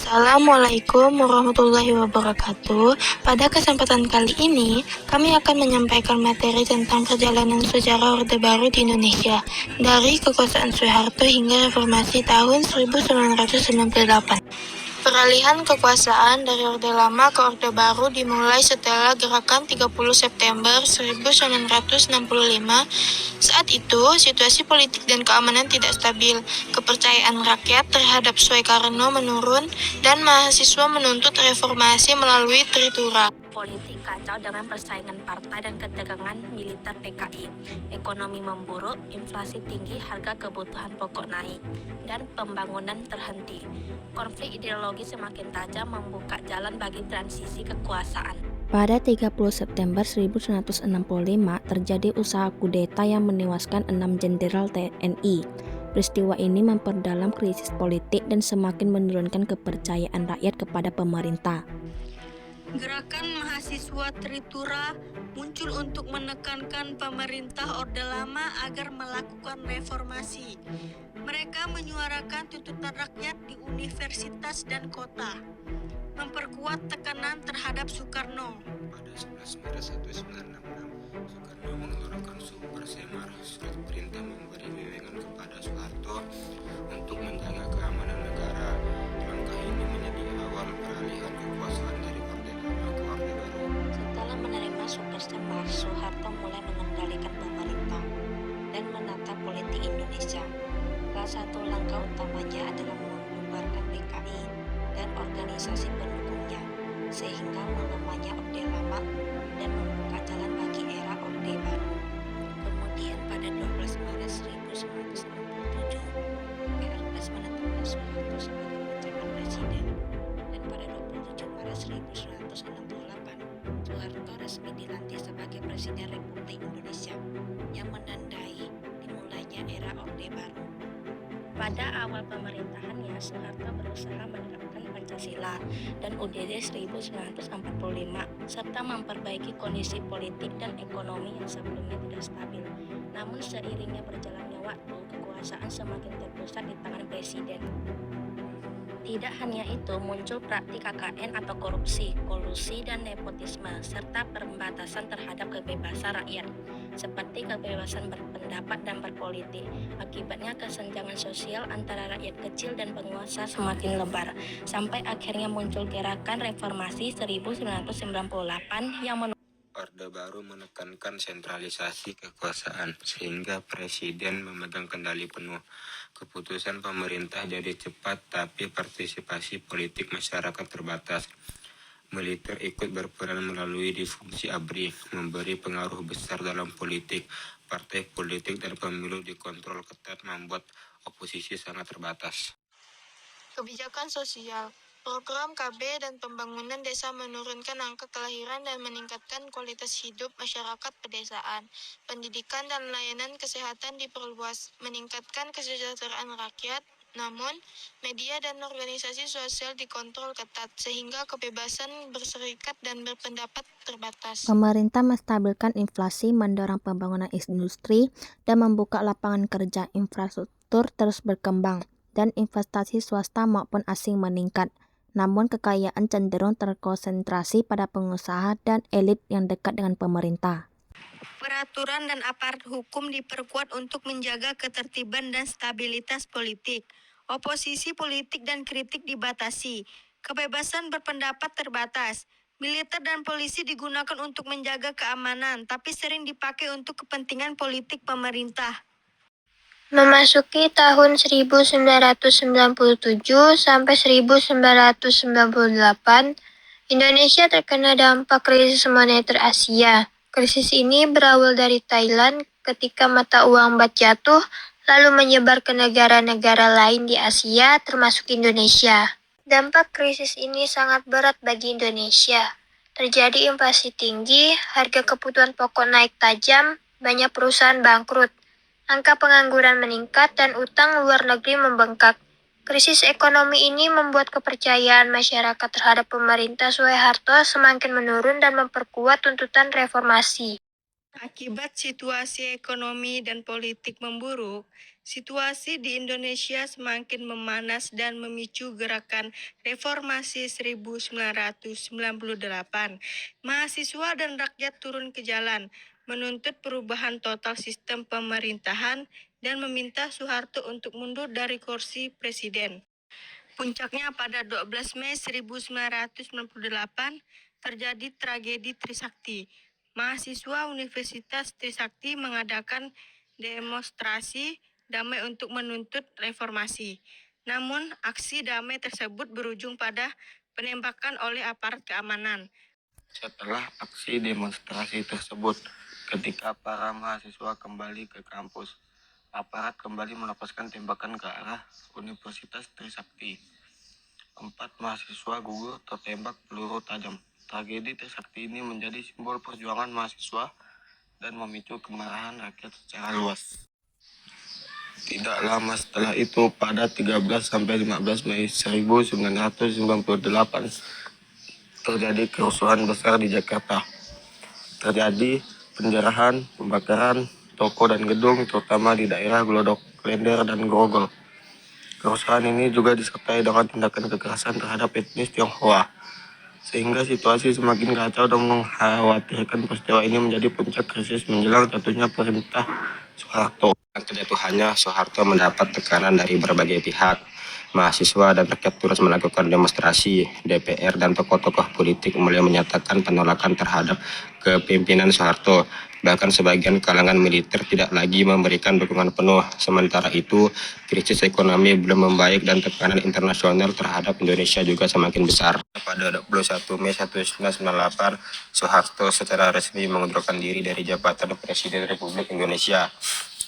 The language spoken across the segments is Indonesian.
Assalamualaikum warahmatullahi wabarakatuh. Pada kesempatan kali ini, kami akan menyampaikan materi tentang perjalanan sejarah Orde Baru di Indonesia, dari kekuasaan Soeharto hingga reformasi tahun 1998. Peralihan kekuasaan dari Orde Lama ke Orde Baru dimulai setelah gerakan 30 September 1965. Saat itu, situasi politik dan keamanan tidak stabil, kepercayaan rakyat terhadap Soekarno menurun, dan mahasiswa menuntut reformasi melalui tritura. Politik kacau dengan persaingan partai dan ketegangan militer PKI. Ekonomi memburuk, inflasi tinggi, harga kebutuhan pokok naik, dan pembangunan terhenti. Konflik ideologi semakin tajam membuka jalan bagi transisi kekuasaan. Pada 30 September 1965 terjadi usaha kudeta yang menewaskan 6 jenderal TNI. Peristiwa ini memperdalam krisis politik dan semakin menurunkan kepercayaan rakyat kepada pemerintah. Gerakan mahasiswa Tritura muncul untuk menekankan pemerintah Orde Lama agar melakukan reformasi. Mereka menyuarakan tuntutan rakyat di universitas dan kota, memperkuat tekanan terhadap Soekarno. Pada 11 Maret 1966, Soekarno mengeluarkan Super Semar, surat perintah memberi wewengan kepada Soeharto untuk menjaga keamanan negara. Langkah ini menjadi awal peralihan kekuasaan dari Orde Lama ke Orde Baru. Setelah menerima Super Semar, Soeharto mulai mengendalikan pemerintah dan menata politik Indonesia. Salah satu langkah utamanya adalah membubarkan PKI dan organisasi pendukungnya, sehingga melemahnya Orde Lama dan membuka jalan bagi era Orde Baru. Kemudian pada 12 Maret 1967, PRS menetapkan Soeharto sebagai penjabat presiden, dan pada 27 Maret 1968, Soeharto resmi dilantik sebagai Presiden Republik Indonesia, yang menandai dimulainya era Orde Baru. Pada awal pemerintahannya, Soeharto berusaha menerapkan Pancasila dan UUD 1945 serta memperbaiki kondisi politik dan ekonomi yang sebelumnya tidak stabil. Namun seiringnya berjalannya waktu, kekuasaan semakin terpusat di tangan presiden. Tidak hanya itu, muncul praktik KKN atau korupsi, kolusi, dan nepotisme, serta pembatasan terhadap kebebasan rakyat, seperti kebebasan berpendapat dan berpolitik. Akibatnya kesenjangan sosial antara rakyat kecil dan penguasa semakin lebar, sampai akhirnya muncul gerakan reformasi 1998 yang Orde Baru menekankan sentralisasi kekuasaan, sehingga presiden memegang kendali penuh. Keputusan pemerintah jadi cepat, tapi partisipasi politik masyarakat terbatas. Militer ikut berperan melalui difungsi ABRI, memberi pengaruh besar dalam politik. Partai politik dan pemilu dikontrol ketat membuat oposisi sangat terbatas. Kebijakan sosial, program KB dan pembangunan desa menurunkan angka kelahiran dan meningkatkan kualitas hidup masyarakat pedesaan. Pendidikan dan layanan kesehatan diperluas, meningkatkan kesejahteraan rakyat. Namun, media dan organisasi sosial dikontrol ketat, sehingga kebebasan berserikat dan berpendapat terbatas. Pemerintah menstabilkan inflasi, mendorong pembangunan industri, dan membuka lapangan kerja. Infrastruktur terus berkembang, dan investasi swasta maupun asing meningkat. Namun kekayaan cenderung terkonsentrasi pada pengusaha dan elit yang dekat dengan pemerintah. Peraturan dan aparat hukum diperkuat untuk menjaga ketertiban dan stabilitas politik. Oposisi politik dan kritik dibatasi. Kebebasan berpendapat terbatas. Militer dan polisi digunakan untuk menjaga keamanan, tapi sering dipakai untuk kepentingan politik pemerintah. Memasuki tahun 1997 sampai 1998, Indonesia terkena dampak krisis moneter Asia. Krisis ini berawal dari Thailand ketika mata uang baht jatuh, lalu menyebar ke negara-negara lain di Asia, termasuk Indonesia. Dampak krisis ini sangat berat bagi Indonesia. Terjadi inflasi tinggi, harga kebutuhan pokok naik tajam, banyak perusahaan bangkrut. Angka pengangguran meningkat dan utang luar negeri membengkak. Krisis ekonomi ini membuat kepercayaan masyarakat terhadap pemerintah Soeharto semakin menurun dan memperkuat tuntutan reformasi. Akibat situasi ekonomi dan politik memburuk, situasi di Indonesia semakin memanas dan memicu gerakan reformasi 1998. Mahasiswa dan rakyat turun ke jalan, menuntut perubahan total sistem pemerintahan dan meminta Soeharto untuk mundur dari kursi presiden. Puncaknya pada 12 Mei 1998 terjadi tragedi Trisakti. Mahasiswa Universitas Trisakti mengadakan demonstrasi damai untuk menuntut reformasi. Namun, aksi damai tersebut berujung pada penembakan oleh aparat keamanan. Setelah aksi demonstrasi tersebut, ketika para mahasiswa kembali ke kampus, aparat kembali melepaskan tembakan ke arah Universitas Trisakti. 4 mahasiswa gugur tertembak peluru tajam. Tragedi Trisakti ini menjadi simbol perjuangan mahasiswa dan memicu kemarahan rakyat secara luas. Tidak lama setelah itu, pada 13-15 Mei 1998, terjadi kerusuhan besar di Jakarta. Terjadi penjarahan, pembakaran toko dan gedung, terutama di daerah Glodok, Klender, dan Grogol. Kerusuhan ini juga disertai dengan tindakan kekerasan terhadap etnis Tionghoa, sehingga situasi semakin kacau dan mengkhawatirkan. Peristiwa ini menjadi puncak krisis menjelang jatuhnya perintah Soeharto. Kejatuhannya, Soeharto mendapat tekanan dari berbagai pihak. Mahasiswa dan rakyat terus melakukan demonstrasi. DPR dan tokoh-tokoh politik mulai menyatakan penolakan terhadap kepemimpinan Soeharto. Bahkan sebagian kalangan militer tidak lagi memberikan dukungan penuh. Sementara itu, krisis ekonomi belum membaik dan tekanan internasional terhadap Indonesia juga semakin besar. Pada 21 Mei 1998, Soeharto secara resmi mengundurkan diri dari jabatan Presiden Republik Indonesia.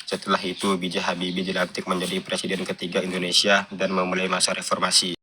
Setelah itu, B.J. Habibie dilantik menjadi Presiden ketiga Indonesia dan memulai masa reformasi.